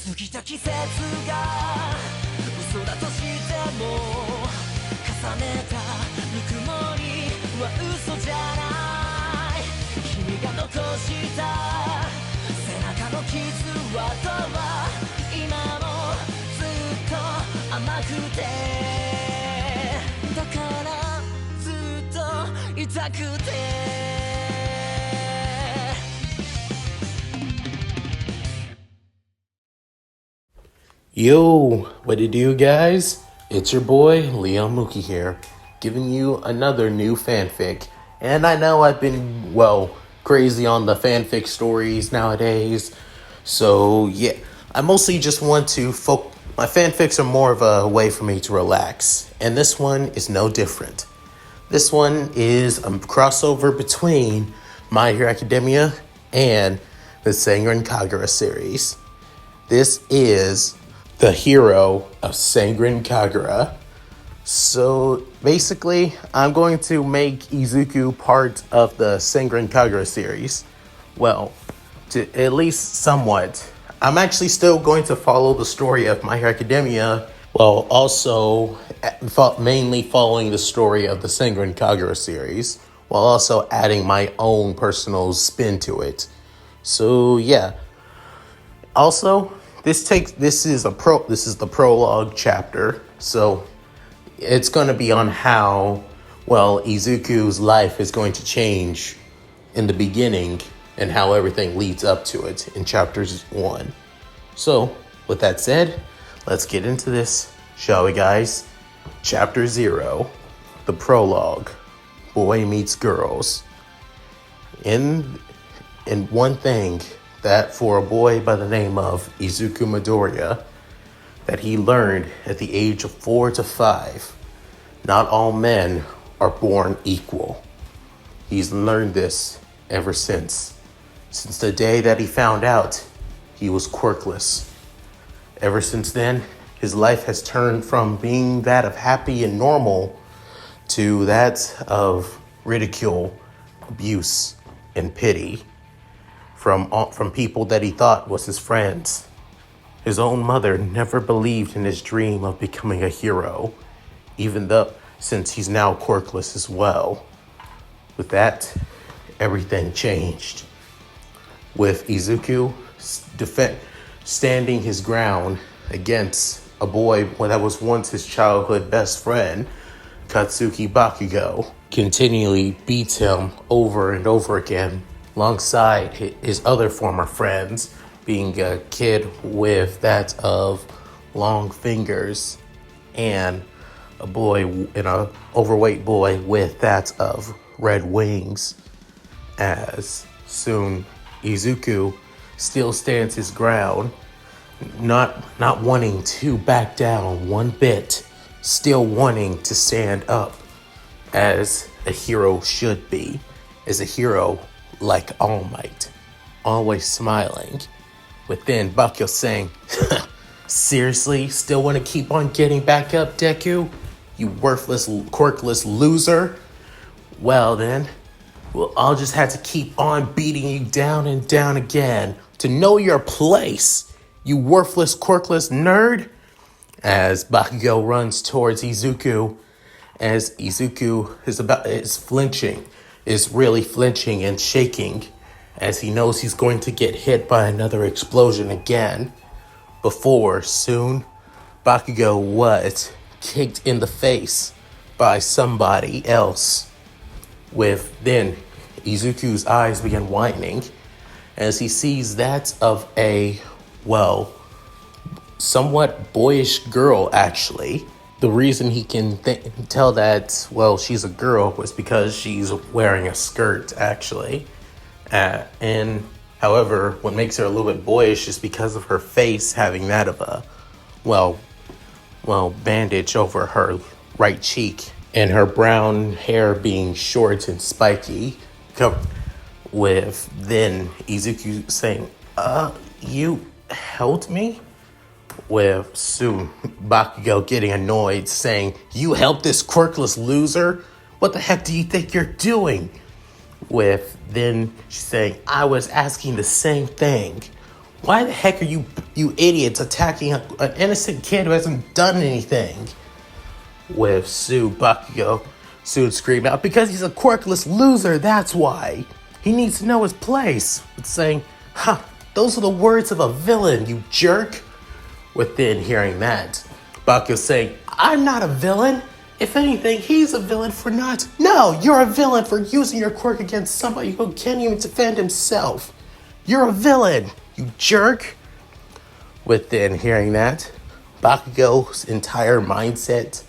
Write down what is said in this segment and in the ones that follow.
過ぎた季節が嘘だとしても重ねたぬくもりは嘘じゃない君が残した背中の傷跡は今もずっと甘くてだからずっと痛くてYo, what it do, guys? It's your boy, Leon Mookie here, giving you another new fanfic. And I know I've been, crazy on the fanfic stories nowadays. So, yeah, I mostly just want to my fanfics are more of a way for me to relax. And this one is no different. This one is a crossover between My Hero Academia and the Senran Kagura series. This is the Hero of Senran Kagura. So basically, I'm going to make Izuku part of the Senran Kagura series. Well, to at least somewhat. I'm actually still going to follow the story of My Hero Academia, while also mainly following the story of the Senran Kagura series, while also adding my own personal spin to it. So yeah. Also, this is the prologue chapter, so it's going to be on how, Izuku's life is going to change in the beginning and how everything leads up to it in chapters 1. So, with that said, let's get into this, shall we, guys? Chapter 0, the prologue, Boy Meets Girls. In one thing that for a boy by the name of Izuku Midoriya, that he learned at the age of 4 to 5, not all men are born equal. He's learned this ever since the day that he found out he was quirkless. Ever since then, his life has turned from being that of happy and normal to that of ridicule, abuse, and pity from people that he thought was his friends. His own mother never believed in his dream of becoming a hero, even though since he's now quirkless as well. With that, everything changed. With Izuku standing his ground against a boy that was once his childhood best friend, Katsuki Bakugo, continually beats him over and over again alongside his other former friends, being a kid with that of long fingers and an overweight boy with that of red wings. As soon Izuku still stands his ground, not wanting to back down one bit, still wanting to stand up as a hero should be, as a hero like All Might, always smiling. Within, Bakugo saying, seriously, still want to keep on getting back up, Deku? You worthless, quirkless loser? Well then, I'll just have to keep on beating you down and down again to know your place, you worthless, quirkless nerd. As Bakugo runs towards Izuku, as Izuku is really flinching and shaking, as he knows he's going to get hit by another explosion again. Before, soon, Bakugo was kicked in the face by somebody else. With then, Izuku's eyes begin widening, as he sees that of a, somewhat boyish girl, actually. The reason he can tell that, she's a girl was because she's wearing a skirt, actually. And however, what makes her a little bit boyish is because of her face having that of a, bandage over her right cheek, and her brown hair being short and spiky. With then Izuku saying, you helped me? With soon Bakugo getting annoyed, saying, you helped this quirkless loser? What the heck do you think you're doing? With then she's saying, I was asking the same thing. Why the heck are you idiots attacking an innocent kid who hasn't done anything? With Bakugo soon screamed out, because he's a quirkless loser, that's why. He needs to know his place. It's saying, those are the words of a villain, you jerk. Within hearing that, Bakugo saying, I'm not a villain. If anything, he's a villain for not. No, you're a villain for using your quirk against somebody who can't even defend himself. You're a villain, you jerk. Within hearing that, Bakugo's entire mindset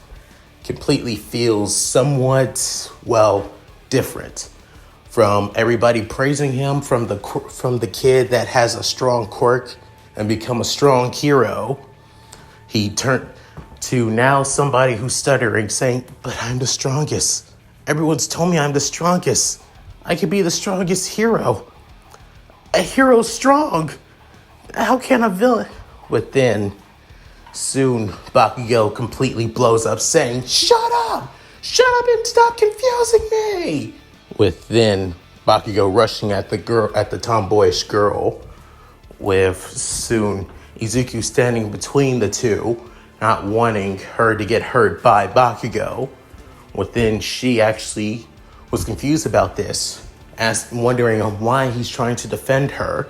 completely feels somewhat, different. From everybody praising him, from the kid that has a strong quirk and become a strong hero, he turned to now somebody who's stuttering, saying, but I'm the strongest. Everyone's told me I'm the strongest. I could be the strongest hero. A hero's strong. How can a villain? Within, soon Bakugo completely blows up, saying, shut up! Shut up and stop confusing me! Within, Bakugo rushing at the tomboyish girl, with soon Izuku standing between the two, not wanting her to get hurt by Bakugo. Within, she actually was confused about this, wondering why he's trying to defend her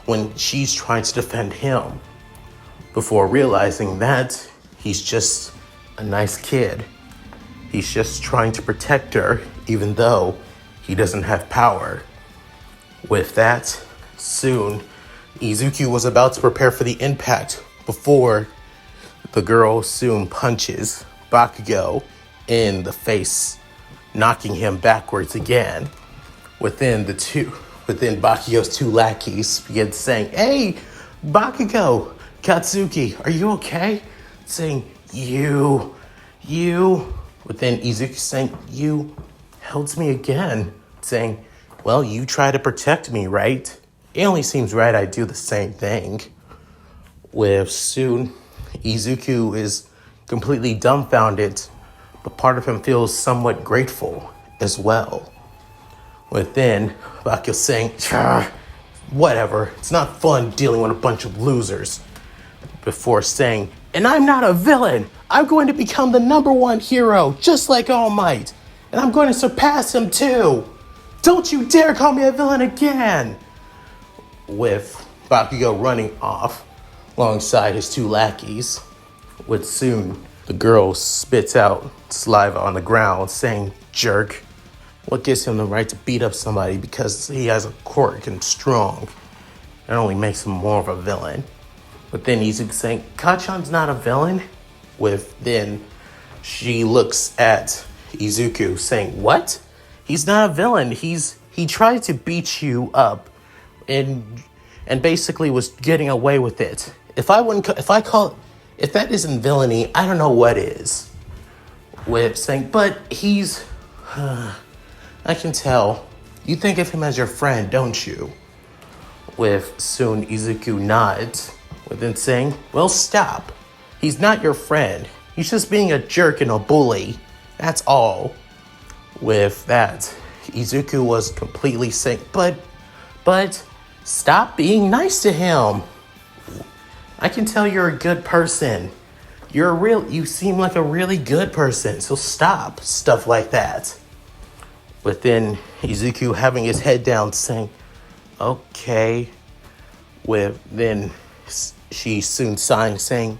when she's trying to defend him, before realizing that he's just a nice kid. He's just trying to protect her, even though he doesn't have power. With that, soon, Izuku was about to prepare for the impact before the girl soon punches Bakugo in the face, knocking him backwards again. Within Bakugo's two lackeys begin saying, hey, Bakugo, Katsuki, are you okay? Saying, you. Within Izuku saying, you held me again. Saying, well, you try to protect me, right? It only seems right I do the same thing. With soon, Izuku is completely dumbfounded, but part of him feels somewhat grateful as well. Within, Bakugo saying, whatever, it's not fun dealing with a bunch of losers. Before saying, and I'm not a villain. I'm going to become the #1 hero, just like All Might. And I'm going to surpass him too. Don't you dare call me a villain again. With Bakugo running off alongside his two lackeys. With soon, the girl spits out saliva on the ground, saying, jerk. What gives him the right to beat up somebody because he has a quirk and strong? It only makes him more of a villain. But then Izuku saying, Kachan's not a villain? Then she looks at Izuku saying, what? He's not a villain. He tried to beat you up and basically was getting away with it. If that isn't villainy, I don't know what is. With saying, but he's, I can tell. You think of him as your friend, don't you? With soon Izuku nods, within saying, well, stop. He's not your friend. He's just being a jerk and a bully. That's all. With that, Izuku was completely saying, but stop being nice to him. I can tell you're a good person. You seem like a really good person, so stop stuff like that. Within Izuku having his head down saying, okay. Then she soon sighing saying,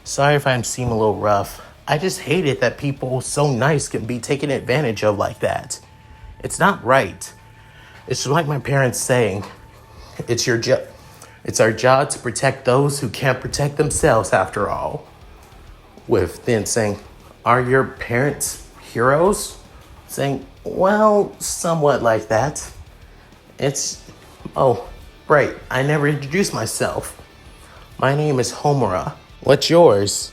sorry if I seem a little rough. I just hate it that people so nice can be taken advantage of like that. It's not right. It's like my parents saying, it's our job to protect those who can't protect themselves after all. With then saying, are your parents heroes? Saying, well, somewhat like that. Right, I never introduced myself. My name is Homura. What's yours?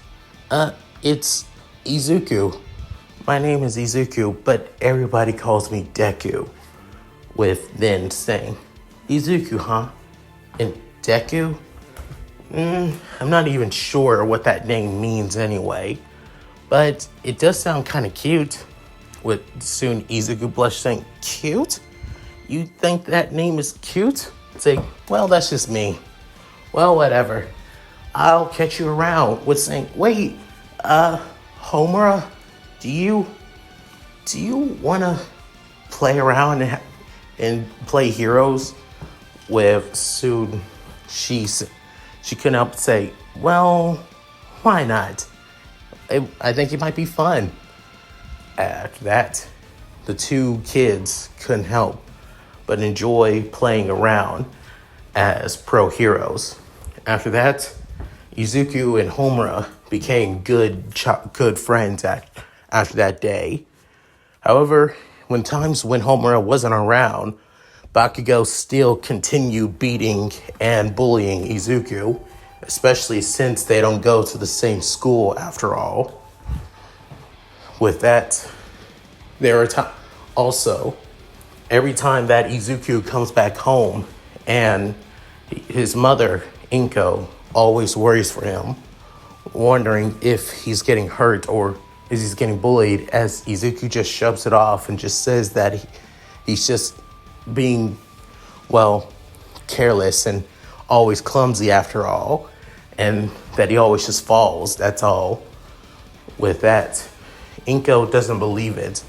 It's Izuku. My name is Izuku, but everybody calls me Deku. With then saying, Izuku, huh? And Deku? I'm not even sure what that name means anyway. But it does sound kind of cute. With soon Izuku blush saying, cute? You think that name is cute? Say, well, that's just me. Well, whatever. I'll catch you around with saying, wait, Homura, do you want to play around and play heroes with Soon? She couldn't help but say, well, why not? I think it might be fun. After that, the two kids couldn't help but enjoy playing around as pro heroes. After that, Izuku and Homura became good friends after that day. However, when Homura wasn't around, Bakugo still continued beating and bullying Izuku, especially since they don't go to the same school after all. With that, there are also, every time that Izuku comes back home and his mother, Inko, always worries for him, wondering if he's getting hurt or is he getting bullied, as Izuku just shoves it off and just says that he's just being, well, careless and always clumsy after all, and that he always just falls, that's all. With that, Inko doesn't believe it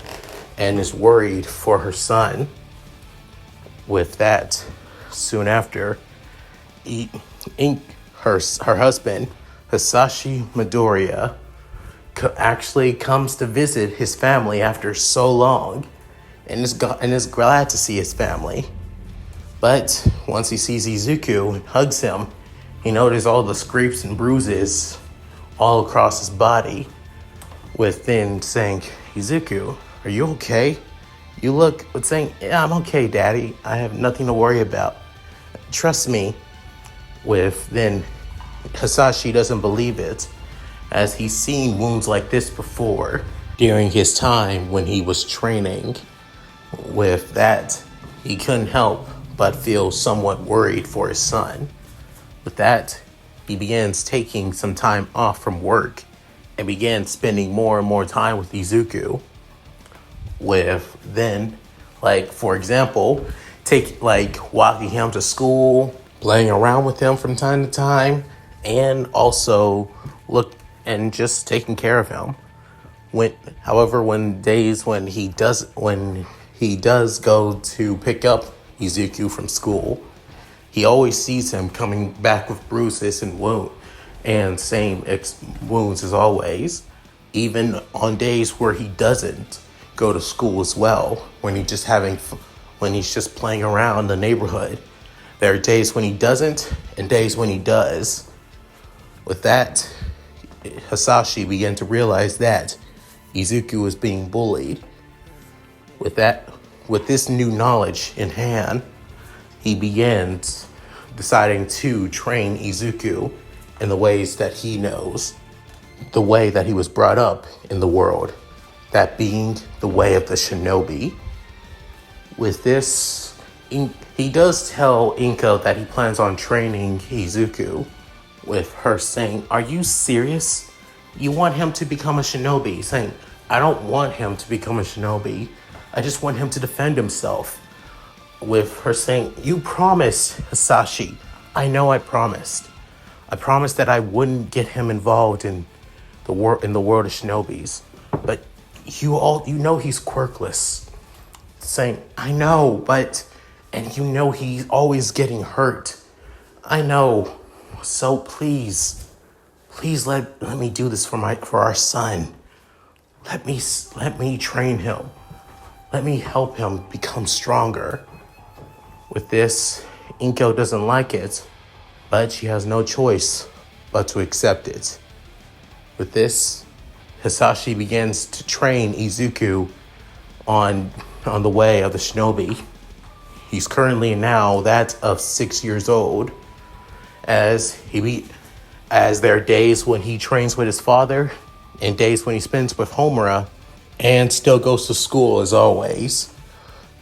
and is worried for her son. With that, soon after, her husband, Hisashi Midoriya, actually comes to visit his family after so long and is glad to see his family. But once he sees Izuku and hugs him, he notices all the scrapes and bruises all across his body, within saying, Izuku, are you okay? You look, saying, yeah, I'm okay, Daddy. I have nothing to worry about. Trust me. Then Hisashi doesn't believe it, as he's seen wounds like this before during his time when he was training. With that, he couldn't help but feel somewhat worried for his son. With that, he begins taking some time off from work and began spending more and more time with Izuku. With then, for example, walking him to school, playing around with him from time to time, and also just taking care of him. However, when he does go to pick up Izuku from school, he always sees him coming back with bruises and same wounds as always. Even on days where he doesn't go to school as well, when he's just playing around the neighborhood. There are days when he doesn't and days when he does. With that, Hisashi began to realize that Izuku was being bullied. With this new knowledge in hand, he begins deciding to train Izuku in the ways that he knows, the way that he was brought up in the world, that being the way of the shinobi. With this, he does tell Inko that he plans on training Izuku, with her saying, are you serious? You want him to become a shinobi? Saying, I don't want him to become a shinobi. I just want him to defend himself. With her saying, you promised, Hisashi. I know I promised. I promised that I wouldn't get him involved in the world of shinobis. But you know he's quirkless. Saying, I know, and you know he's always getting hurt. I know. So please let me do this for our son. Let me train him. Let me help him become stronger. With this, Inko doesn't like it, but she has no choice but to accept it. With this, Hisashi begins to train Izuku on the way of the shinobi. He's currently now that of 6 years old, as there are days when he trains with his father and days when he spends with Homura, and still goes to school as always.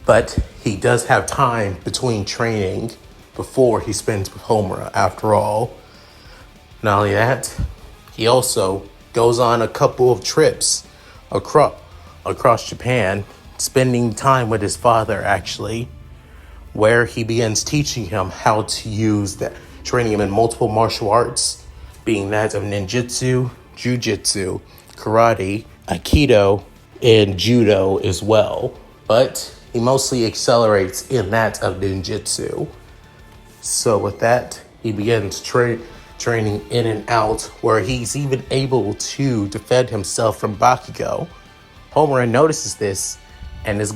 But he does have time between training before he spends with Homura after all. Not only that, he also goes on a couple of trips across Japan, spending time with his father actually, where he begins teaching him how to use training him in multiple martial arts, being that of ninjutsu, jujitsu, karate, aikido, and judo as well. But he mostly accelerates in that of ninjutsu. So with that, he begins training in and out, where he's even able to defend himself from Bakugo. Homura notices this and is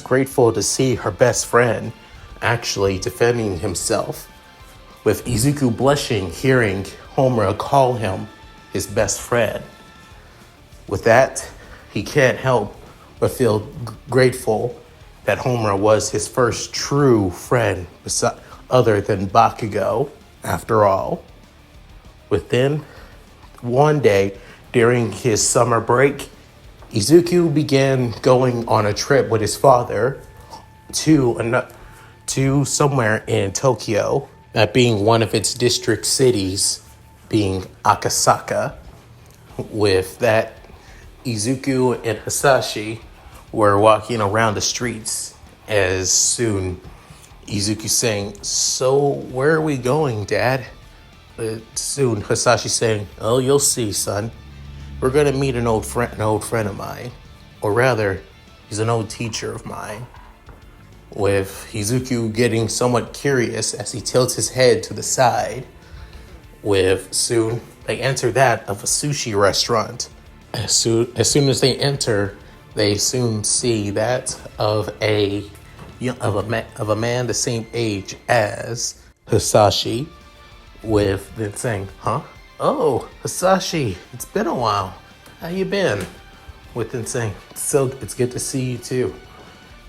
grateful to see her best friend actually defending himself, with Izuku blushing hearing Homura call him his best friend. With that, he can't help but feel grateful that Homura was his first true friend other than Bakugo, after all. Within one day during his summer break, Izuku began going on a trip with his father to somewhere in Tokyo, that being one of its district cities, being Akasaka. With that, Izuku and Hisashi were walking around the streets, as soon Izuku saying, "So where are we going, Dad?" Soon Hisashi saying, "Oh, you'll see, son. We're gonna meet an old friend of mine, or rather, he's an old teacher of mine." With Izuku getting somewhat curious as he tilts his head to the side. With soon they enter that of a sushi restaurant. As soon as they enter, they soon see that of a man the same age as Hisashi. With them saying, "Huh? Oh, Hisashi, it's been a while. How you been?" With them saying, "So it's good to see you too."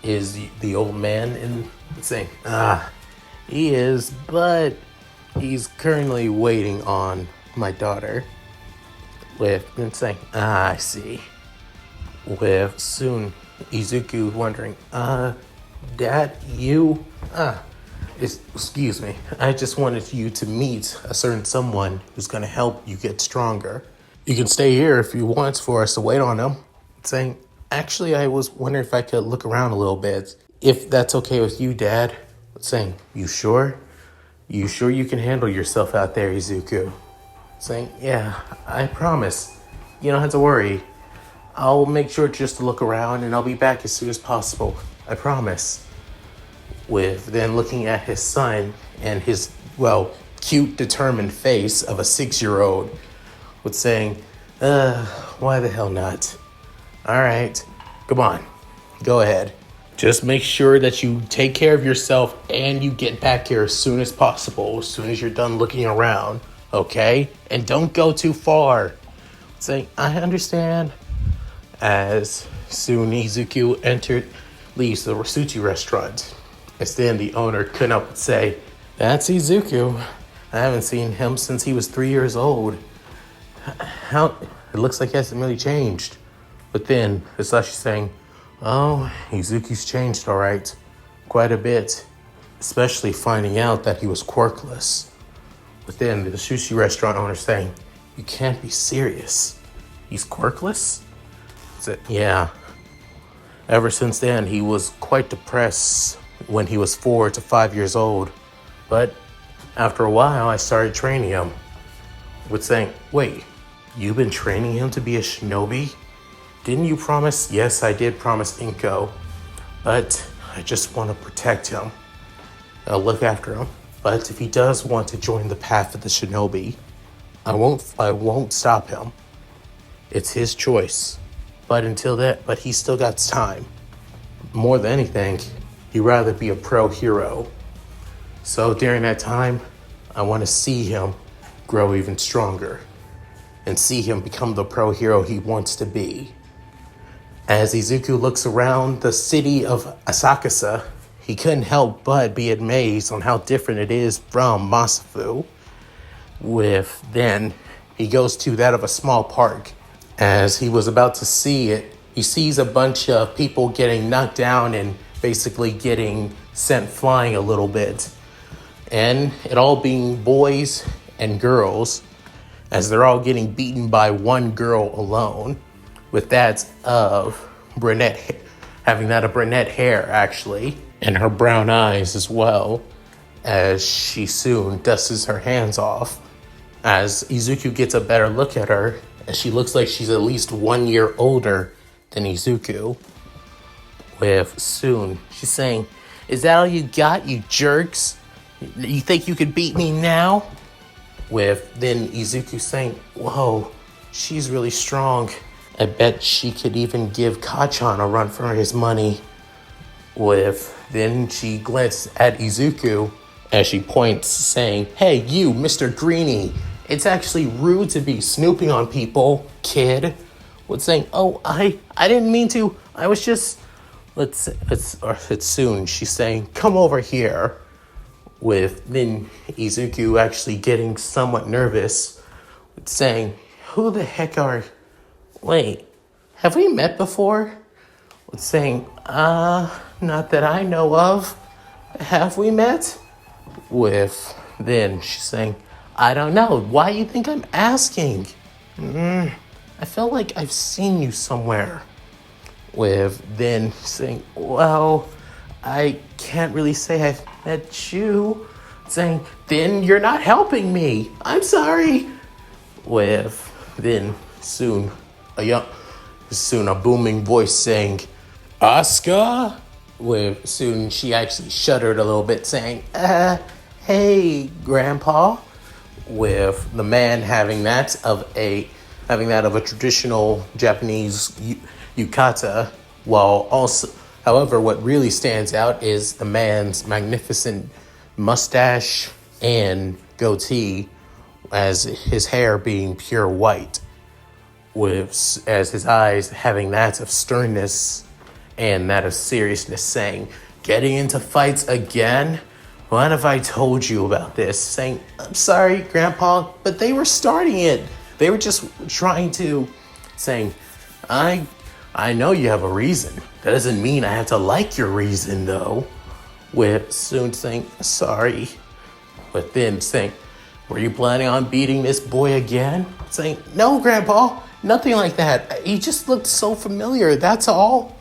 Is the old man in saying, he is, but he's currently waiting on my daughter." With them saying, "I see." With soon Izuku wondering, "Dad, you, excuse me, I just wanted you to meet a certain someone who's going to help you get stronger. You can stay here if you want for us to wait on him." Saying, "Actually, I was wondering if I could look around a little bit, if that's okay with you, Dad." Saying, "You sure? You sure you can handle yourself out there, Izuku?" Saying, "Yeah, I promise. You don't have to worry. I'll make sure just to look around and I'll be back as soon as possible. I promise." With then looking at his son and his, cute, determined face of a 6-year-old, with saying, why the hell not? All right, come on, go ahead. Just make sure that you take care of yourself and you get back here as soon as possible, as soon as you're done looking around, okay? And don't go too far." Saying, "I understand." As soon Izuku leaves the sushi restaurant, as then the owner couldn't help but say, "That's Izuku. I haven't seen him since he was 3 years old. How it looks like he hasn't really changed." But then Hisashi saying, "Oh, Izuku's changed all right, quite a bit, especially finding out that he was quirkless." But then the sushi restaurant owner saying, "You can't be serious. He's quirkless?" Said, "Yeah. Ever since then, he was quite depressed when he was 4 to 5 years old. But after a while, I started training him." With saying, "Wait, you've been training him to be a shinobi? Didn't you promise?" "Yes, I did promise Inko, but I just want to protect him. I'll look after him. But if he does want to join the path of the shinobi, I won't stop him. It's his choice. But until that, he's still got time. More than anything, he'd rather be a pro hero. So during that time, I want to see him grow even stronger and see him become the pro hero he wants to be." As Izuku looks around the city of Asakasa, he couldn't help but be amazed on how different it is from Masafu. With then, he goes to that of a small park. As he was about to see it, he sees a bunch of people getting knocked down and basically getting sent flying a little bit. And it all being boys and girls, as they're all getting beaten by one girl alone, with that of brunette, having that of brunette hair actually, and her brown eyes as well. as she soon dusts her hands off. As Izuku gets a better look at her, as she looks like she's at least 1 year older than Izuku. With soon, she's saying, "Is that all you got, you jerks? You think you could beat me now?" With then Izuku saying, "Whoa, she's really strong. I bet she could even give Kachan a run for his money." With then she glances at Izuku as she points, saying, "Hey, you, Mr. Greenie, it's actually rude to be snooping on people, kid." With saying, "Oh, I didn't mean to. I was just..." It's soon. She's saying, "Come over here." With then Izuku actually getting somewhat nervous, with saying, "Who the heck are... Wait, have we met before?" With saying, not that I know of. Have we met?" With then she's saying, "I don't know. Why do you think I'm asking? I feel like I've seen you somewhere." With then saying, "Well, I can't really say I've met you." Saying, "Then you're not helping me. I'm sorry." With then soon a booming voice saying, "Asuka?" With soon she actually shuddered a little bit, saying, "Hey, Grandpa." With the man having that of a traditional Japanese yukata, while also, however, what really stands out is the man's magnificent mustache and goatee, as his hair being pure white, with as his eyes having that of sternness and that of seriousness, saying, "Getting into fights again? What have I told you about this?" Saying, "I'm sorry, Grandpa, but they were starting it. They were just trying to..." Saying, I know you have a reason. That doesn't mean I have to like your reason, though." With soon saying, "Sorry." But then saying, "Were you planning on beating this boy again?" Saying, "No, Grandpa, nothing like that. He just looked so familiar, that's all.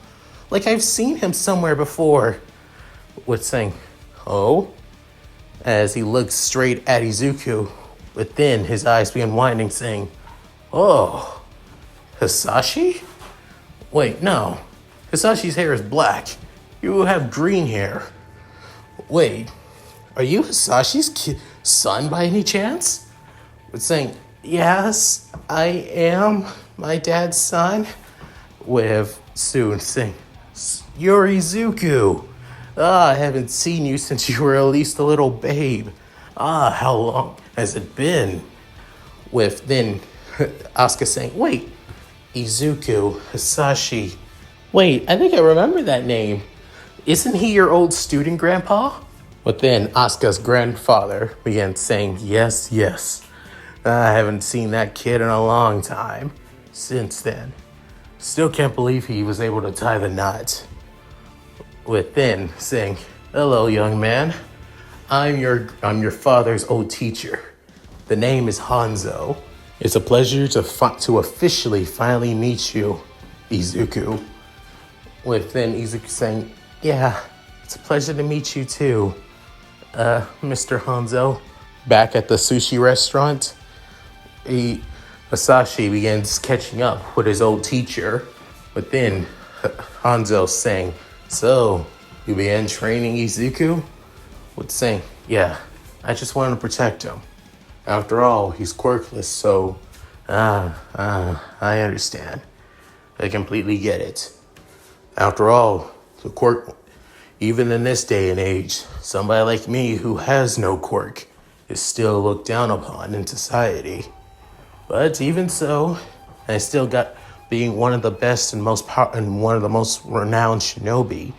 Like I've seen him somewhere before." With saying, "Oh?" As he looks straight at Izuku, but then his eyes begin widening, saying, "Oh, Hisashi? Wait, no. Hisashi's hair is black. You have green hair. Wait, are you Hisashi's son by any chance?" With saying, "Yes, I am my dad's son." With soon saying, "You're Izuku. I haven't seen you since you were at least a little babe. How long has it been?" With then Asuka saying, "Wait, Izuku, Hisashi. Wait, I think I remember that name. Isn't he your old student, Grandpa?" But then Asuka's grandfather began saying, "Yes, yes. I haven't seen that kid in a long time. Since then. Still can't believe he was able to tie the knot." With then saying, "Hello, young man. I'm your father's old teacher. The name is Hanzo. It's a pleasure to officially finally meet you, Izuku." With then Izuku saying, "Yeah, it's a pleasure to meet you too, Mr. Hanzo." Back at the sushi restaurant, Hisashi begins catching up with his old teacher. But then Hanzo saying, "So, you began training Izuku?" With saying, "Yeah, I just wanted to protect him. After all, he's quirkless, so... I understand. I completely get it. After all, the quirk, even in this day and age, somebody like me who has no quirk is still looked down upon in society. But even so, I still got being one of the best and one of the most renowned shinobi.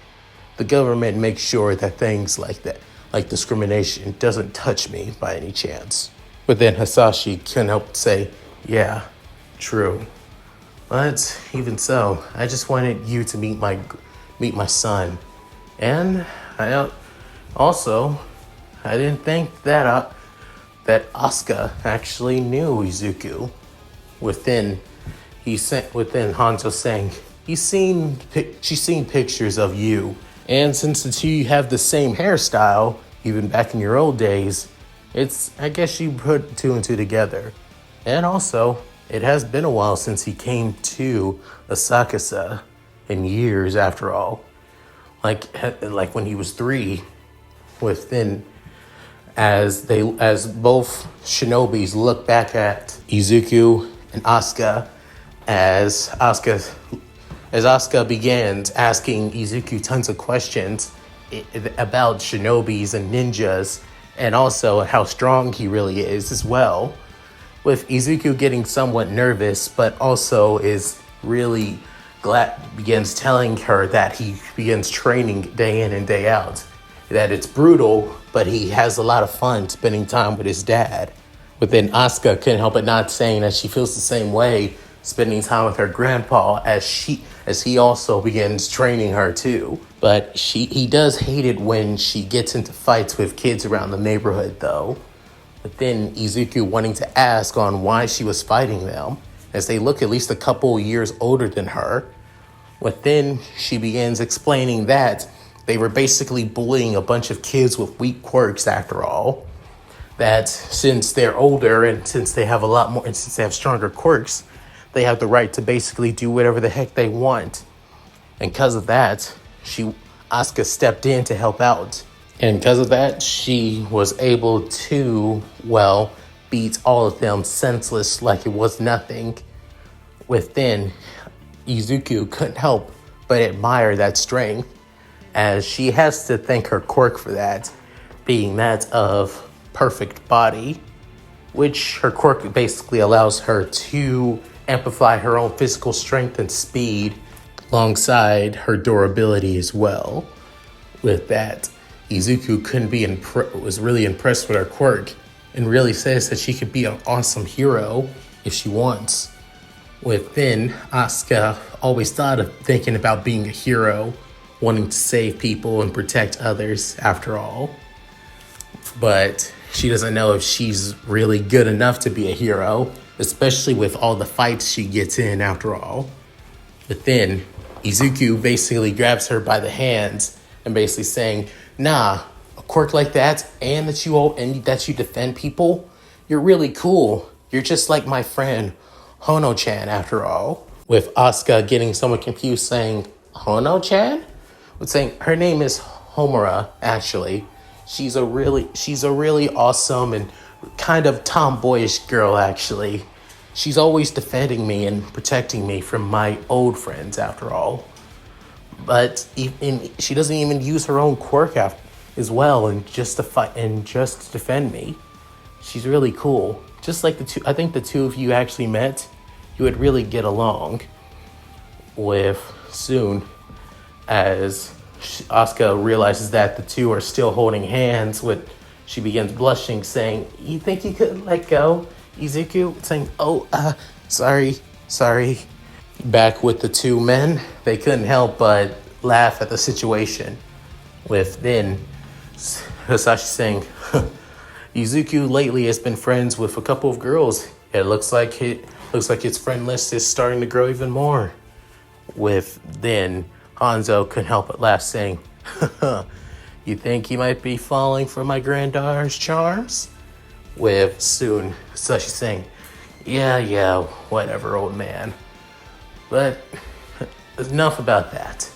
The government makes sure that things like that, like discrimination, doesn't touch me by any chance." But then Hisashi couldn't help but say, "Yeah, true. But even so, I just wanted you to meet my son. And I didn't think that Asuka actually knew Izuku." Within Hanzo saying, she's seen pictures of you, and since the two have the same hairstyle, even back in your old days, I guess you put two and two together. And also, it has been a while since he came to Asakasa in years after all. Like when he was 3, within as both shinobis look back at Izuku and Asuka as Asuka begins asking Izuku tons of questions about shinobis and ninjas, and also how strong he really is as well. With Izuku getting somewhat nervous, but also is really glad, begins telling her that he begins training day in and day out. That it's brutal, but he has a lot of fun spending time with his dad. But then Asuka couldn't help but not saying that she feels the same way spending time with her grandpa as he also begins training her too. But he does hate it when she gets into fights with kids around the neighborhood though. But then Izuku wanting to ask on why she was fighting them, as they look at least a couple years older than her. But then she begins explaining that they were basically bullying a bunch of kids with weak quirks after all. That since they're older and since they have a lot more, and since they have stronger quirks, they have the right to basically do whatever the heck they want. And because of that, Asuka stepped in to help out. And because of that, she was able to, beat all of them senseless like it was nothing. Within, Izuku couldn't help but admire that strength, as she has to thank her quirk for that, being that of perfect body, which her quirk basically allows her to amplify her own physical strength and speed alongside her durability as well. With that, Izuku was really impressed with her quirk and really says that she could be an awesome hero if she wants. Within, Asuka always thought of thinking about being a hero, wanting to save people and protect others after all. But she doesn't know if she's really good enough to be a hero, especially with all the fights she gets in after all. But then, Izuku basically grabs her by the hands and basically saying, nah, a quirk like that and that you defend people, you're really cool. You're just like my friend Hono-chan after all. With Asuka getting somewhat confused saying, Hono-chan? With saying her name is Homura, actually. She's a really awesome and kind of tomboyish girl, actually. She's always defending me and protecting me from my old friends after all. But she doesn't even use her own quirk as well, and just to defend me. She's really cool. Just like I think the two of you actually met, you would really get along. With soon as Asuka realizes that the two are still holding hands, she begins blushing, saying, "You think you could let go, Izuku?" Saying, sorry. Back with the two men, they couldn't help but laugh at the situation. With then Hisashi saying, Izuku lately has been friends with a couple of girls. It looks like his friend list is starting to grow even more. With then Hanzo couldn't help but laugh, saying, you think he might be falling for my granddaughter's charms? With soon Hisashi saying, yeah, whatever, old man. But enough about that.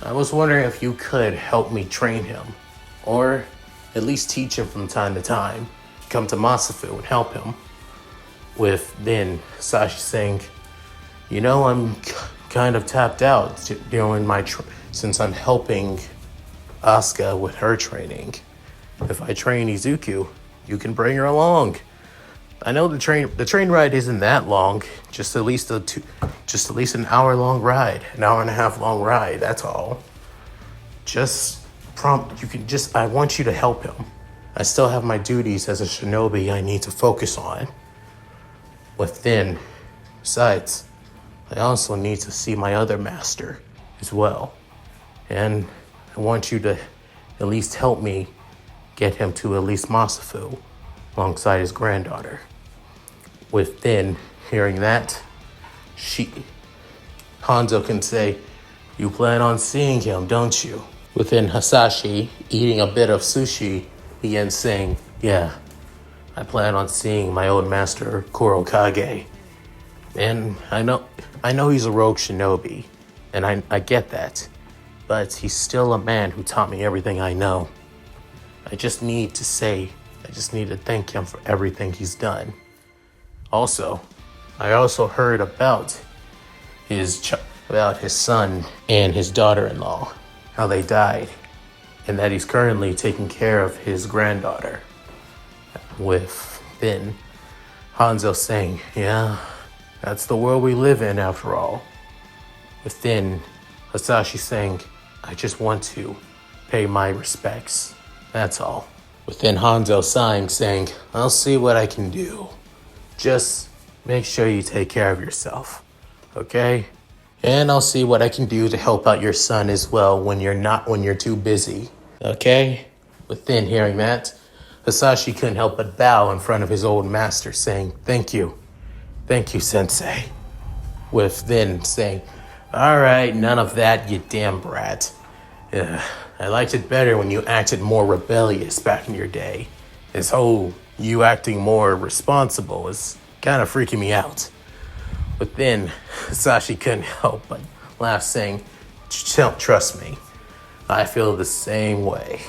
I was wondering if you could help me train him, or at least teach him from time to time. Come to Masafu and help him. With then Hisashi saying, I'm kind of tapped out since I'm helping Asuka with her training. If I train Izuku, you can bring her along. I know the train ride isn't that long, just at least an hour long ride, an hour and a half long ride. That's all. I want you to help him. I still have my duties as a shinobi I need to focus on. Besides, I also need to see my other master as well. And I want you to at least help me get him to at least Masafu alongside his granddaughter. Hearing that, Hanzo can say, you plan on seeing him, don't you? Within Hisashi eating a bit of sushi begins saying, yeah, I plan on seeing my old master, Kurokage. And I know he's a rogue shinobi, and I get that. But he's still a man who taught me everything I know. I just need to thank him for everything he's done. Also, I also heard about his son and his daughter-in-law, how they died, and that he's currently taking care of his granddaughter. With then Hanzo saying, yeah, that's the world we live in after all. With then Hasashi saying, I just want to pay my respects. That's all. With then Hanzo sighing, saying, I'll see what I can do. Just make sure you take care of yourself, okay? And I'll see what I can do to help out your son as well when you're too busy, okay? With then hearing that, Hasashi couldn't help but bow in front of his old master, saying, thank you, sensei. With then saying, all right, none of that, you damn brat. I liked it better when you acted more rebellious back in your day. This whole you acting more responsible is kind of freaking me out. But then Hasashi couldn't help but laugh, saying, trust me, I feel the same way.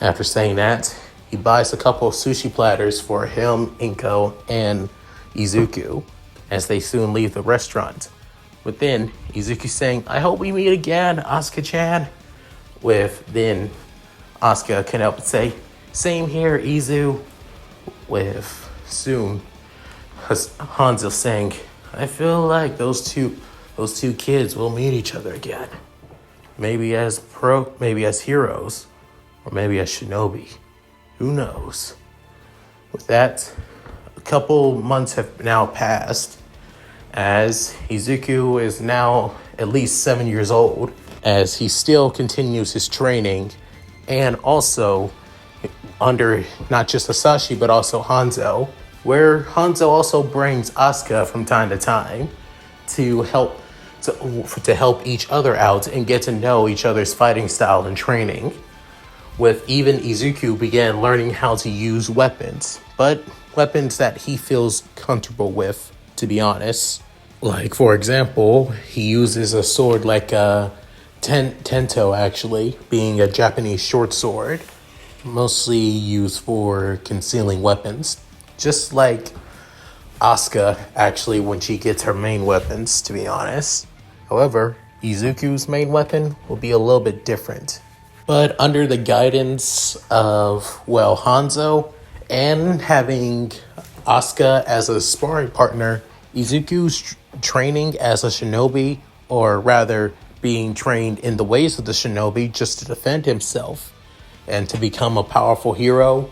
After saying that, he buys a couple of sushi platters for him, Inko, and Izuku as they soon leave the restaurant. With then Izuku saying, I hope we meet again, Asuka-chan. With then Asuka can help but say, same here, Izu. With soon Hanzo saying, I feel like those two kids will meet each other again. Maybe as heroes, or maybe as shinobi. Who knows? With that, a couple months have now passed, as Izuku is now at least 7 years old, as he still continues his training, and also under not just Hasashi, but also Hanzo, where Hanzo also brings Asuka from time to time to help each other out and get to know each other's fighting style and training. With even Izuku began learning how to use weapons, but weapons that he feels comfortable with, to be honest. Like, for example, he uses a sword like a Tento, actually, being a Japanese short sword, mostly used for concealing weapons. Just like Asuka, actually, when she gets her main weapons, to be honest. However, Izuku's main weapon will be a little bit different. But under the guidance of, Hanzo, and having Asuka as a sparring partner, Izuku's training as a shinobi, or rather being trained in the ways of the shinobi just to defend himself and to become a powerful hero,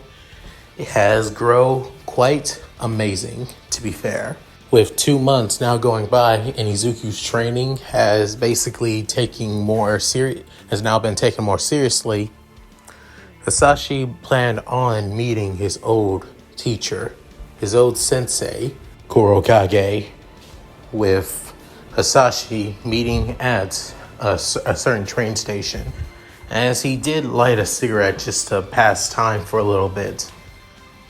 it has grown quite amazing, to be fair. With 2 months now going by, and Izuku's training has basically has now been taken more seriously, Hasashi planned on meeting his old teacher, his old sensei, Kurokage, with Hasashi meeting at a certain train station, as he did light a cigarette just to pass time for a little bit.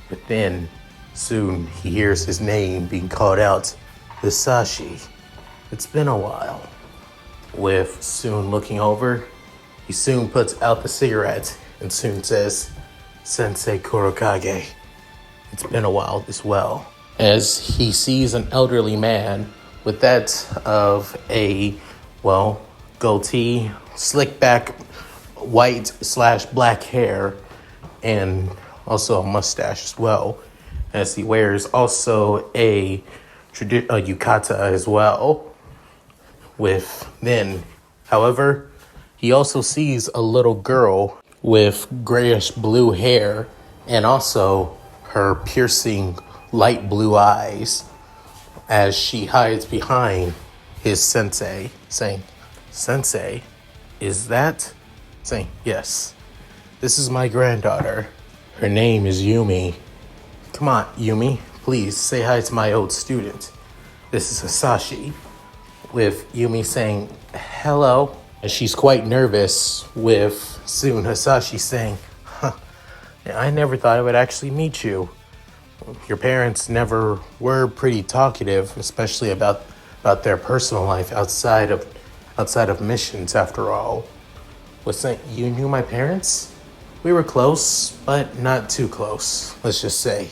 But then, soon he hears his name being called out, Hasashi. It's been a while. With soon looking over, he soon puts out the cigarette and soon says, Sensei Kurokage. It's been a while as well. As he sees an elderly man with that of a, goatee, slick back, white/black hair, and also a mustache as well, as he wears also a yukata as well. However, he also sees a little girl with grayish blue hair and also her piercing light blue eyes, as she hides behind his sensei, saying, Sensei, is that? Saying, yes, this is my granddaughter. Her name is Yumi. Come on, Yumi, please say hi to my old student. This is Hasashi. With Yumi saying, hello. And she's quite nervous, with soon Hasashi saying, I never thought I would actually meet you. Your parents never were pretty talkative, especially about their personal life outside of missions. After all, was that you knew my parents? We were close, but not too close. Let's just say.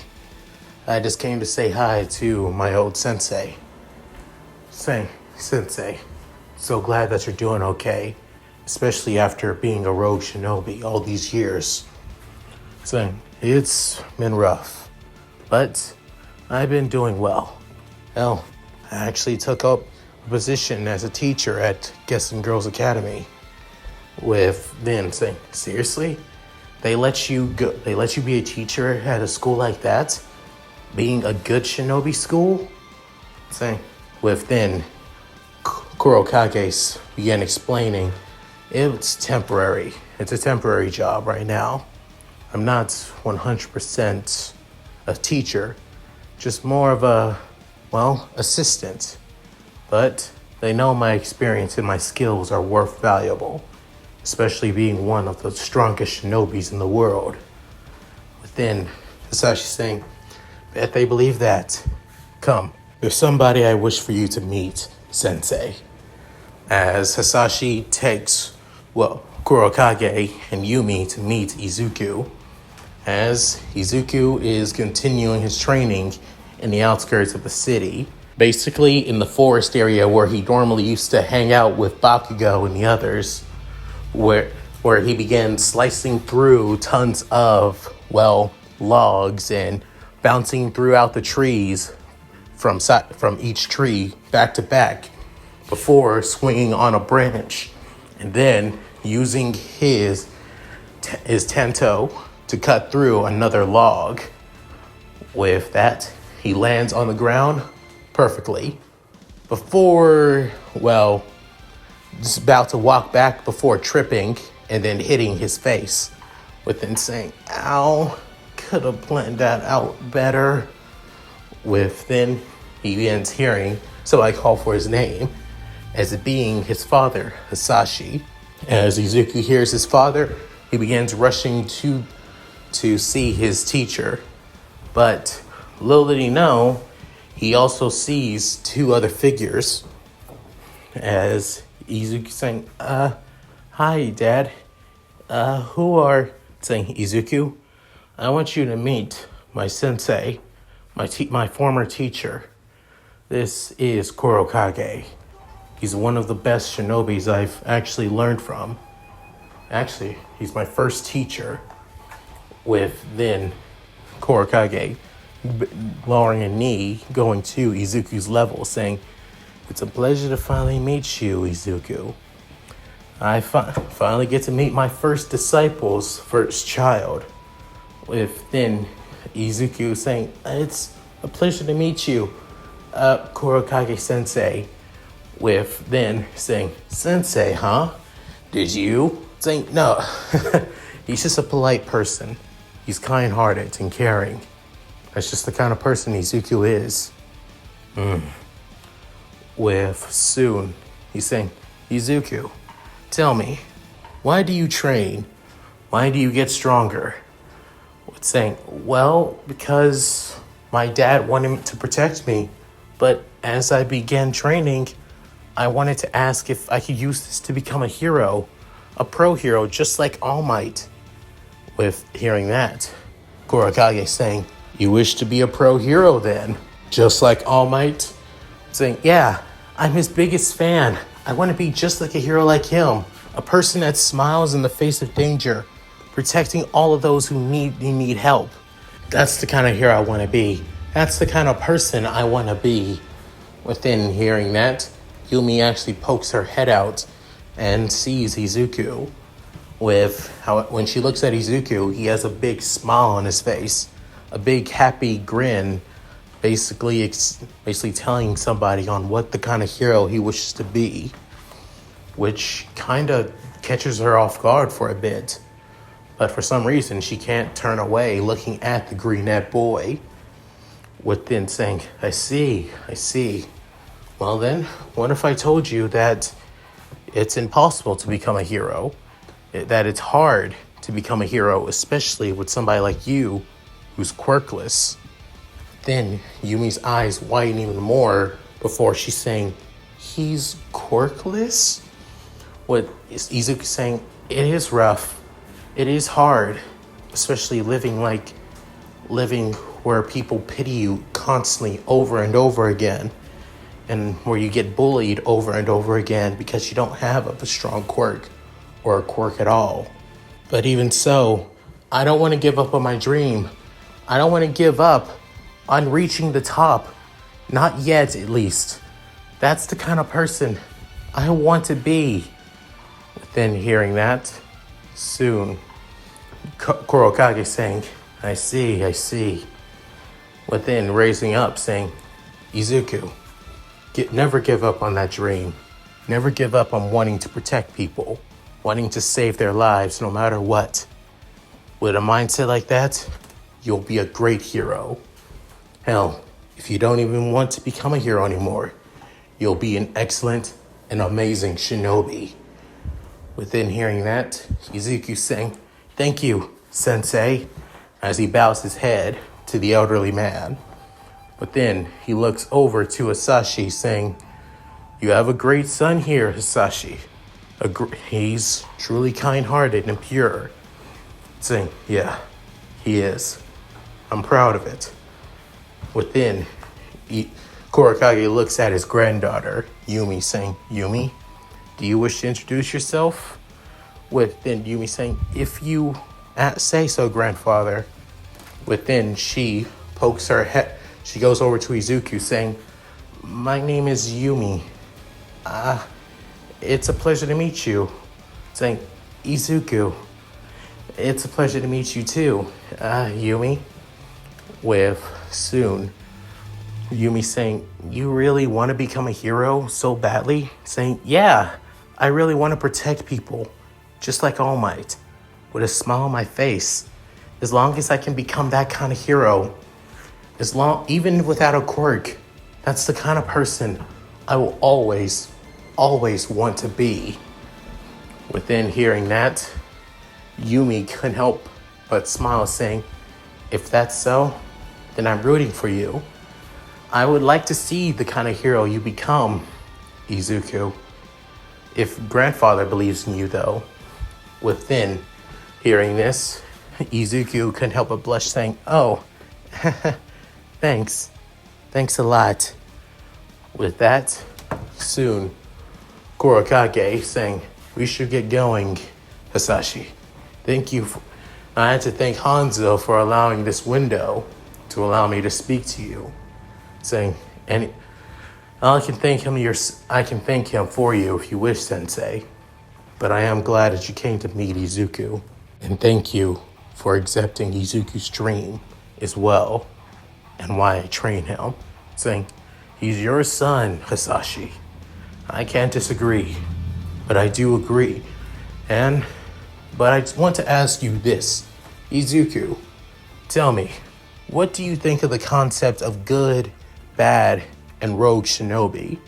I just came to say hi to my old sensei. Sensei, so glad that you're doing okay, especially after being a rogue shinobi all these years. It's been rough, but I've been doing well. Hell, I actually took up a position as a teacher at Guessing Girls Academy. With then saying, seriously? They let you be a teacher at a school like that? Being a good shinobi school? With then Kurokage began explaining, it's temporary. It's a temporary job right now. I'm not 100% a teacher, just more of a, assistant. But they know my experience and my skills are worth valuable, especially being one of the strongest shinobis in the world. But then Hisashi saying, bet they believe that. Come, there's somebody I wish for you to meet, Sensei. As Hisashi takes, Kurokage and Yumi to meet Izuku, as Izuku is continuing his training in the outskirts of the city, basically in the forest area where he normally used to hang out with Bakugo and the others, where he began slicing through tons of, logs and bouncing throughout the trees from each tree back to back before swinging on a branch and then using his tento to cut through another log. With that, he lands on the ground perfectly before, just about to walk back before tripping and then hitting his face within saying, ow, could have planned that out better. With then he begins hearing, so I call for his name, as it being his father, Hisashi. As Izuku hears his father, he begins rushing to see his teacher. But little did he know, he also sees two other figures. As Izuku saying, hi, Dad. Who are... Saying, Izuku, I want you to meet my sensei, my former teacher. This is Kurokage. He's one of the best shinobis I've actually learned from. Actually, he's my first teacher. With then Kurokage lowering a knee, going to Izuku's level, saying, it's a pleasure to finally meet you, Izuku. I finally get to meet my first disciple's first child. With then Izuku saying, it's a pleasure to meet you, Kurokage Sensei. With then saying, Sensei, huh? Did you? Saying, no. He's just a polite person. He's kind-hearted and caring. That's just the kind of person Izuku is. With soon, he's saying, Izuku, tell me, why do you train? Why do you get stronger? With saying, because my dad wanted to protect me, but as I began training, I wanted to ask if I could use this to become a hero, a pro hero, just like All Might. With hearing that, Kurokage saying, you wish to be a pro hero then, just like All Might? Saying, yeah, I'm his biggest fan. I want to be just like a hero like him, a person that smiles in the face of danger, protecting all of those who need help. That's the kind of hero I want to be. That's the kind of person I want to be. Within hearing that, Yumi actually pokes her head out and sees Izuku. When she looks at Izuku, he has a big smile on his face, a big happy grin, basically telling somebody on what the kind of hero he wishes to be, which kind of catches her off guard for a bit. But for some reason, she can't turn away looking at the green-eyed boy, within saying, I see. Well then, what if I told you that it's impossible to become a hero? That it's hard to become a hero, especially with somebody like you who's quirkless. Then Yumi's eyes widen even more before she's saying, he's quirkless? What is Izuku saying? It is rough. It is hard, especially living where people pity you constantly over and over again, and where you get bullied over and over again because you don't have a strong quirk or a quirk at all. But even so, I don't want to give up on my dream. I don't want to give up on reaching the top. Not yet, at least. That's the kind of person I want to be. Then hearing that, soon, Kurokage saying, I see. Within raising up saying, Izuku, never give up on that dream. Never give up on wanting to protect people, wanting to save their lives no matter what. With a mindset like that, you'll be a great hero. Hell, if you don't even want to become a hero anymore, you'll be an excellent and amazing shinobi. Within hearing that, Izuku saying, thank you, sensei, as he bows his head to the elderly man. But then he looks over to Hisashi saying, you have a great son here, Hisashi. He's truly kind-hearted and pure. Saying, yeah, he is. I'm proud of it. Within, Kurokage looks at his granddaughter, Yumi, saying, Yumi, do you wish to introduce yourself? Within Yumi saying, if you say so, grandfather. Within, she pokes her head. She goes over to Izuku saying, my name is Yumi. It's a pleasure to meet you. Saying, Izuku, it's a pleasure to meet you too, Yumi. With soon, Yumi saying, you really want to become a hero so badly? Saying, yeah, I really want to protect people, just like All Might, with a smile on my face. As long as I can become that kind of hero, even without a quirk, that's the kind of person I will always want to be. Within hearing that, Yumi couldn't help but smile, saying, if that's so, then I'm rooting for you. I would like to see the kind of hero you become, Izuku. If grandfather believes in you, though. Within hearing this, Izuku couldn't help but blush, saying, oh, thanks. Thanks a lot. With that, soon, Kurokage saying, we should get going, Hisashi. Thank you. I had to thank Hanzo for allowing this window to allow me to speak to you. Saying, and I can thank him for you if you wish, Sensei. But I am glad that you came to meet Izuku. And thank you for accepting Izuku's dream as well, and why I train him. Saying, he's your son, Hisashi. I can't disagree, but I do agree. But I want to ask you this, Izuku. Tell me, what do you think of the concept of good, bad, and rogue shinobi?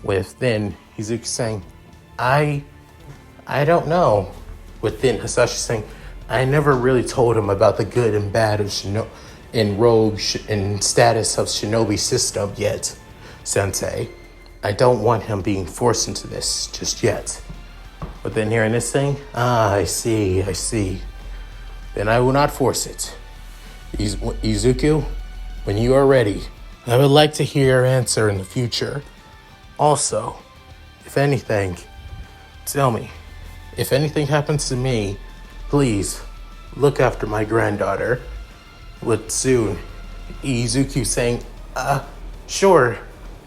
With then Izuku saying, I don't know. With then Hisashi saying, I never really told him about the good and bad of rogue and status of shinobi system yet, Sensei. I don't want him being forced into this just yet. But then hearing this thing, I see. Then I will not force it. Izuku, when you are ready, I would like to hear your answer in the future. Also, if anything, tell me, if anything happens to me, please look after my granddaughter. With soon, Izuku saying, sure,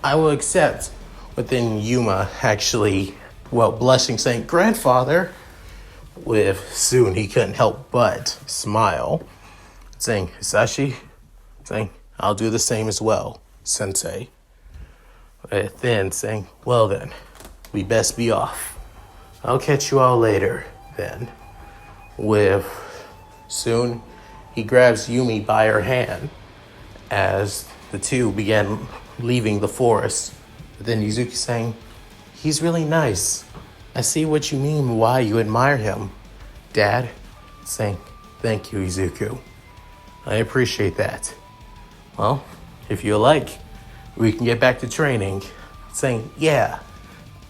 I will accept. But then Yuma actually, blushing, saying, grandfather. With soon, he couldn't help but smile. Saying, Hisashi, saying, I'll do the same as well, Sensei. Then saying, well then, we best be off. I'll catch you all later, then. With soon, he grabs Yumi by her hand as the two began leaving the forest. But then Izuku saying, he's really nice. I see what you mean, why you admire him, Dad. saying, "Thank you, Izuku. I appreciate that. Well, if you like, we can get back to training." Saying, "Yeah,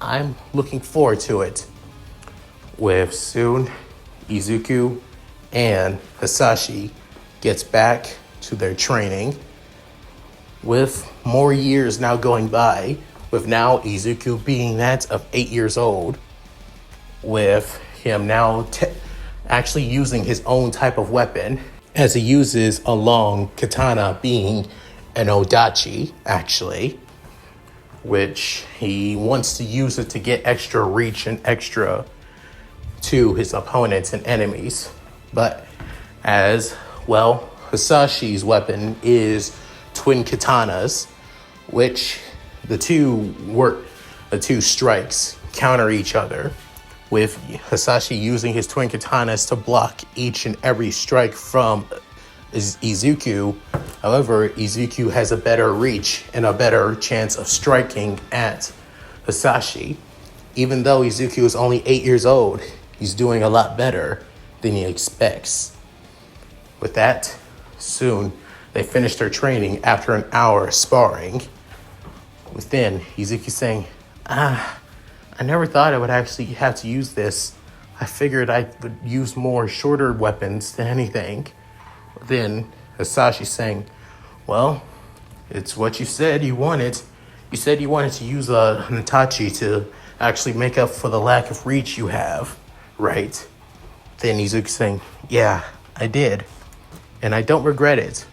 I'm looking forward to it." With soon, Izuku and Hisashi gets back to their training. With more years now going by, with now Izuku being that of 8 years old, with him now actually using his own type of weapon, as he uses a long katana being an odachi, actually, which he wants to use it to get extra reach and extra to his opponents and enemies. But as well, Hisashi's weapon is twin katanas, which the two strikes counter each other, with Hisashi using his twin katanas to block each and every strike from Izuku. However, Izuku has a better reach and a better chance of striking at Hisashi. Even though Izuku is only 8 years old, he's doing a lot better than he expects. With that, soon they finish their training after an hour sparring. Within, Izuku saying, I never thought I would actually have to use this. I figured I would use more shorter weapons than anything. Then Hisashi saying, well, it's what you said you wanted. You said you wanted to use an Itachi to actually make up for the lack of reach you have, right? Then Izuku saying, yeah, I did. And I don't regret it.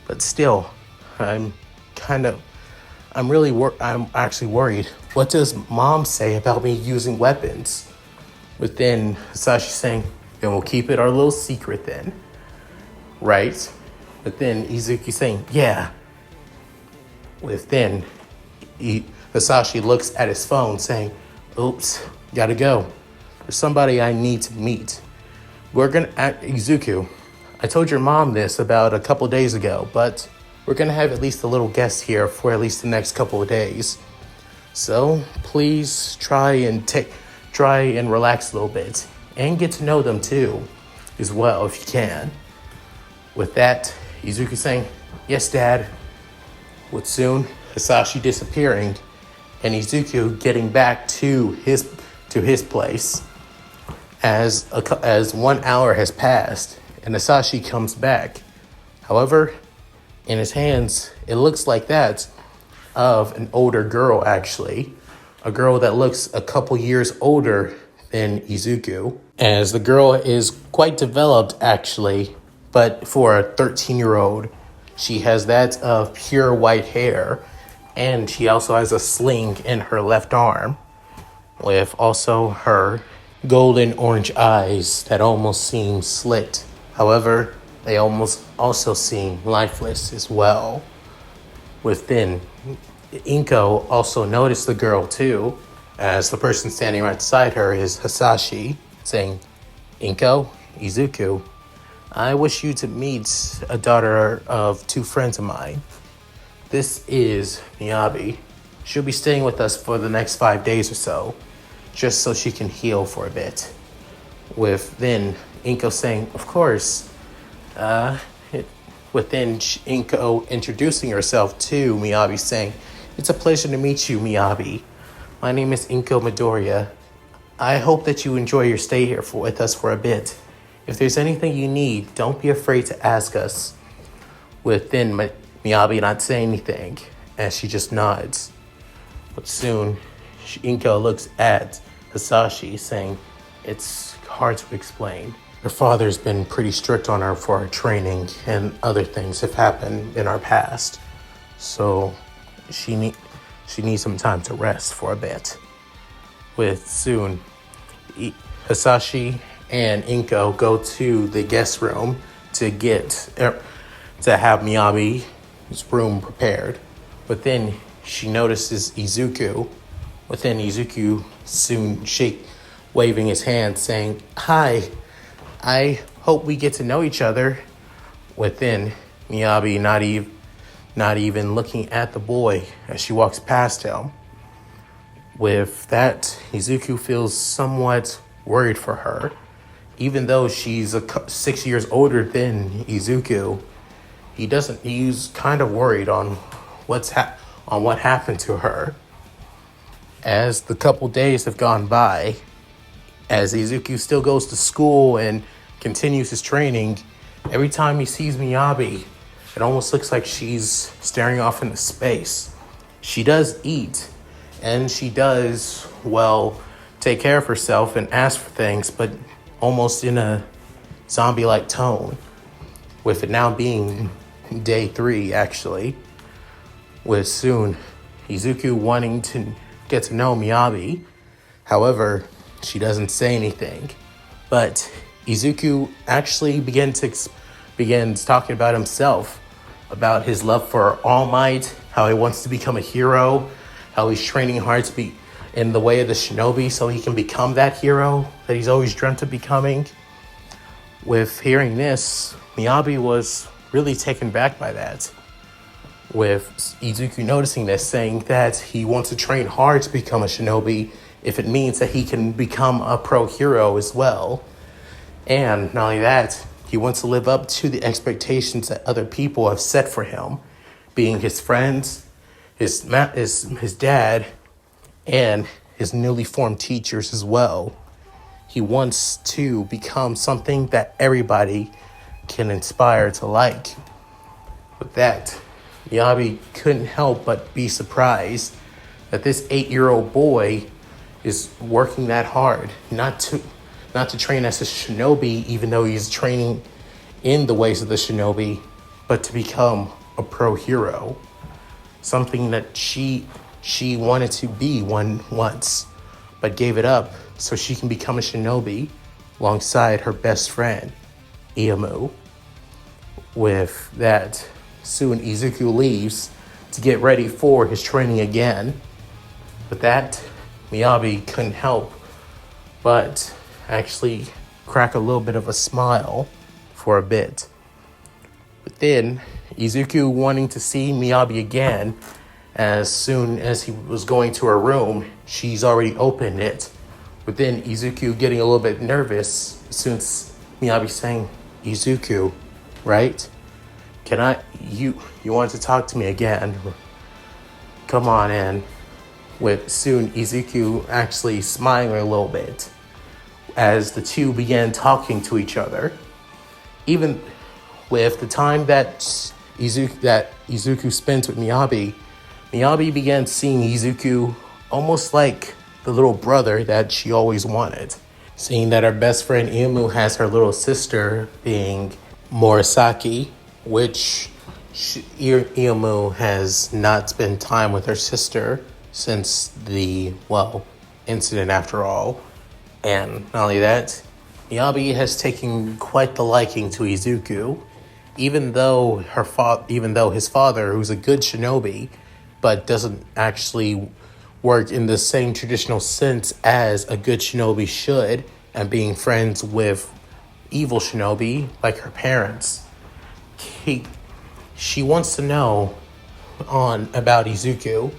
But still, I'm actually worried. What does mom say about me using weapons? But then Hisashi saying, then we'll keep it our little secret then. Right? But then Izuku saying, yeah. With then, Hisashi looks at his phone saying, oops, gotta go. There's somebody I need to meet. Izuku, I told your mom this about a couple days ago, but we're gonna have at least a little guest here for at least the next couple of days. So please try and relax a little bit and get to know them too, as well, if you can. With that, Izuku saying, yes, Dad. With soon Hisashi disappearing and Izuku getting back to his place, as 1 hour has passed and Hisashi comes back. However, in his hands, it looks like that of an older girl, actually. A girl that looks a couple years older than Izuku, as the girl is quite developed, actually, but for a 13-year-old, she has that of pure white hair, and she also has a sling in her left arm, with also her golden orange eyes that almost seem slit. However, they almost also seem lifeless as well. Within, Inko also noticed the girl too, as the person standing right beside her is Hisashi, saying, Inko, Izuku, I wish you to meet a daughter of 2 friends of mine. This is Miyabi. She'll be staying with us for the next 5 days or so, just so she can heal for a bit. With then Inko saying, of course. Within Inko introducing herself to Miyabi, saying, it's a pleasure to meet you, Miyabi. My name is Izuku Midoriya. I hope that you enjoy your stay here with us for a bit. If there's anything you need, don't be afraid to ask us. Within Miyabi not saying anything, as she just nods. But soon, Inko looks at Hisashi, saying, it's hard to explain. Her father's been pretty strict on her for her training, and other things have happened in our past. So she needs some time to rest for a bit. With soon, Hisashi and Inko go to the guest room to have Miyabi's room prepared. But then she notices Izuku. Within, Izuku soon waving his hand, saying, hi, I hope we get to know each other. Within, Miyabi not even looking at the boy as she walks past him. With that, Izuku feels somewhat worried for her, even though she's 6 years older than Izuku, he's kind of worried on what happened to her. As the couple days have gone by, as Izuku still goes to school and continues his training, every time he sees Miyabi, it almost looks like she's staring off into space. She does eat, and she does, take care of herself and ask for things, but almost in a zombie-like tone, with it now being day 3, actually, with soon Izuku wanting to get to know Miyabi. However, she doesn't say anything, but Izuku actually begins talking about himself, about his love for All Might, how he wants to become a hero, how he's training hard to be in the way of the shinobi so he can become that hero that he's always dreamt of becoming. With hearing this, Miyabi was really taken back by that, with Izuku noticing this, saying that he wants to train hard to become a shinobi if it means that he can become a pro hero as well. And not only that, he wants to live up to the expectations that other people have set for him, being his friends, his dad, and his newly formed teachers as well. He wants to become something that everybody can inspire to like. With that, Miyabi couldn't help but be surprised that this 8-year-old boy is working that hard, not to train as a shinobi, even though he's training in the ways of the shinobi, but to become a pro hero. Something that she wanted to be once, but gave it up so she can become a shinobi alongside her best friend, Iyamu. With that, soon Izuku leaves to get ready for his training again. With that, Miyabi couldn't help but actually crack a little bit of a smile for a bit. But then, Izuku wanting to see Miyabi again, as soon as he was going to her room, she's already opened it. But then Izuku getting a little bit nervous since Miyabi's saying, "Izuku, right? You want to talk to me again? Come on in." With soon Izuku actually smiling a little bit as the two began talking to each other. Even with the time that Izuku spent with Miyabi began seeing Izuku almost like the little brother that she always wanted. Seeing that her best friend Iyamu has her little sister being Morisaki, which Iyamu has not spent time with her sister since the, incident after all. And not only that, Miyabi has taken quite the liking to Izuku, even though his father, who's a good shinobi, but doesn't actually work in the same traditional sense as a good shinobi should, and being friends with evil shinobi like her parents. She wants to know about Izuku.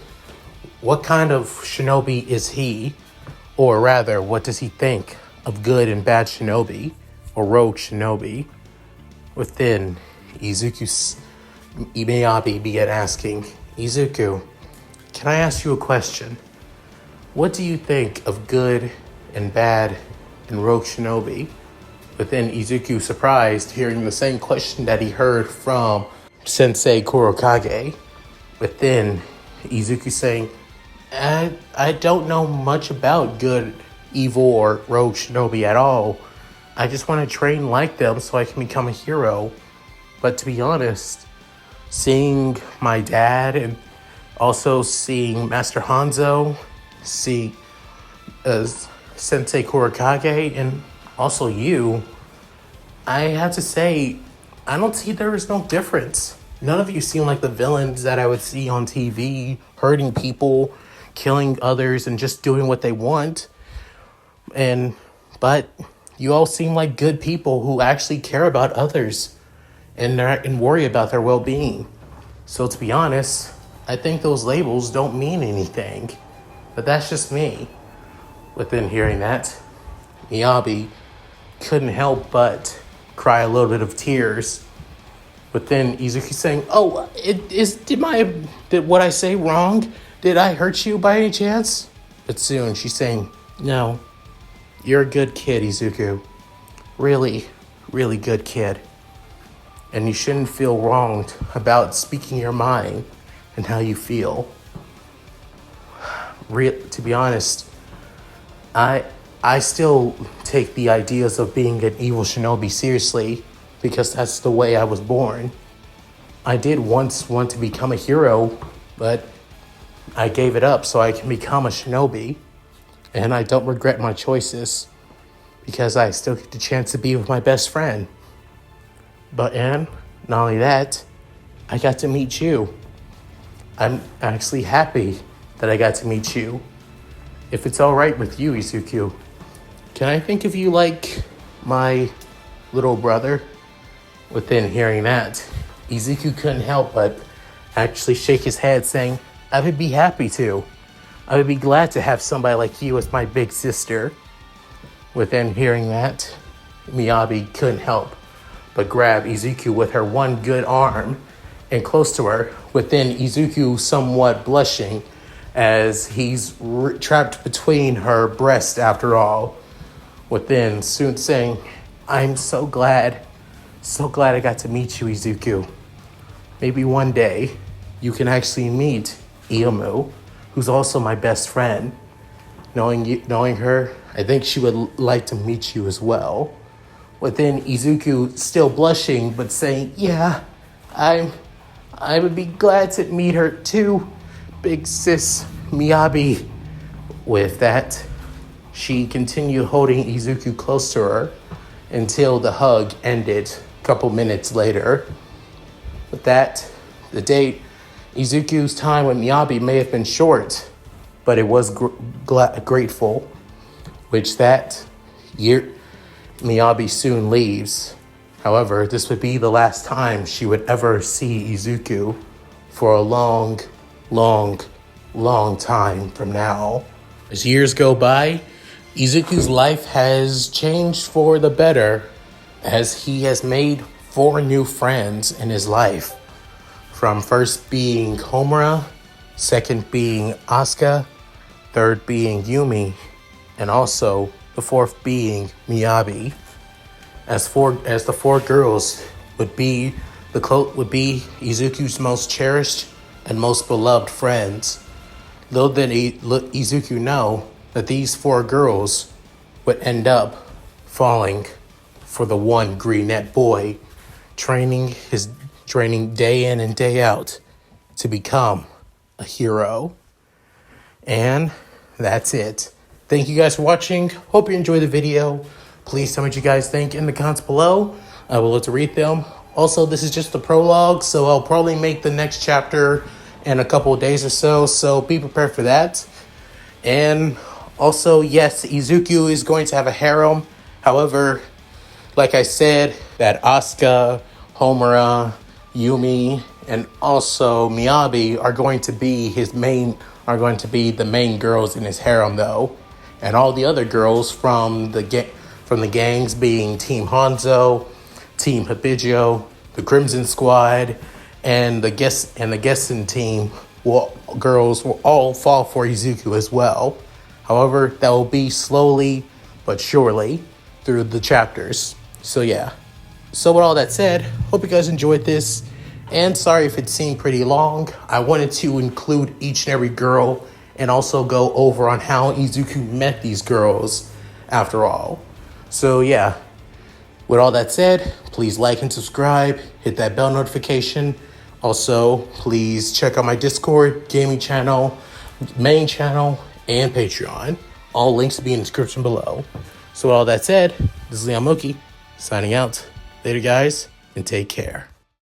What kind of shinobi is he? Or rather, what does he think of good and bad shinobi, or rogue shinobi? Within, Miyabi began asking, "Izuku, can I ask you a question? What do you think of good and bad and rogue shinobi?" Within, Izuku surprised, hearing the same question that he heard from Sensei Kurokage. Within, Izuku saying, I don't know much about good, evil, or rogue shinobi at all. I just want to train like them so I can become a hero. But to be honest, seeing my dad and also seeing Master Hanzo, see Sensei Kurokage, and also you, I have to say, I don't see there is no difference. None of you seem like the villains that I would see on TV, hurting people, killing others, and just doing what they want. But you all seem like good people who actually care about others and worry about their well-being. So to be honest, I think those labels don't mean anything. But that's just me. Within hearing that, Miyabi couldn't help but cry a little bit of tears. But then Izuku saying, "Oh, did what I say wrong? Did I hurt you by any chance?" But soon she's saying, "No, you're a good kid, Izuku. Really, really good kid. And you shouldn't feel wronged about speaking your mind and how you feel." To be honest, I still take the ideas of being an evil shinobi seriously because that's the way I was born. I did once want to become a hero, but I gave it up so I can become a shinobi. And I don't regret my choices because I still get the chance to be with my best friend. And not only that, I got to meet you. I'm actually happy that I got to meet you. If it's all right with you, Izuku, can I think of you like my little brother? Within hearing that, Izuku couldn't help but actually shake his head, saying, "I would be happy to. I would be glad to have somebody like you as my big sister." Within hearing that, Miyabi couldn't help but grab Izuku with her one good arm and close to her, within Izuku somewhat blushing as he's trapped between her breasts after all. Within soon saying, "I'm so glad I got to meet you, Izuku. Maybe one day you can actually meet Iyamu, who's also my best friend. Knowing her, I think she would like to meet you as well." Within Izuku still blushing, but saying, "Yeah, I would be glad to meet her too, big sis Miyabi." With that, she continued holding Izuku close to her until the hug ended a couple minutes later. With that, the date, Izuku's time with Miyabi may have been short, but it was grateful, which that year Miyabi soon leaves. However, this would be the last time she would ever see Izuku for a long, long, long time from now. As years go by, Izuku's life has changed for the better as he has made 4 new friends in his life. From first being Homura, second being Asuka, third being Yumi, and also the fourth being Miyabi. As the 4 girls would be Izuku's most cherished and most beloved friends. Little did Izuku know that these 4 girls would end up falling for the one green-net boy, training day in and day out to become a hero. And that's it. Thank you guys for watching. Hope you enjoyed the video. Please tell me what you guys think in the comments below. I will love to read them. Also, this is just the prologue, so I'll probably make the next chapter in a couple of days or so, so be prepared for that. And also, yes, Izuku is going to have a harem. However, like I said, that Asuka, Homura, Yumi, and also Miyabi are going to be the main girls in his harem, though. And all the other girls from the gangs being Team Hanzo, Team Hibijio, the Crimson Squad, and the Gessen team girls will all fall for Izuku as well. However, that will be slowly but surely through the chapters. So yeah. So with all that said, hope you guys enjoyed this. And sorry if it seemed pretty long. I wanted to include each and every girl and also go over on how Izuku met these girls after all. So yeah. With all that said, please like and subscribe. Hit that bell notification. Also, please check out my Discord, gaming channel, main channel, and Patreon. All links will be in the description below. So with all that said, this is Liam Moki, signing out. Later, guys, and take care.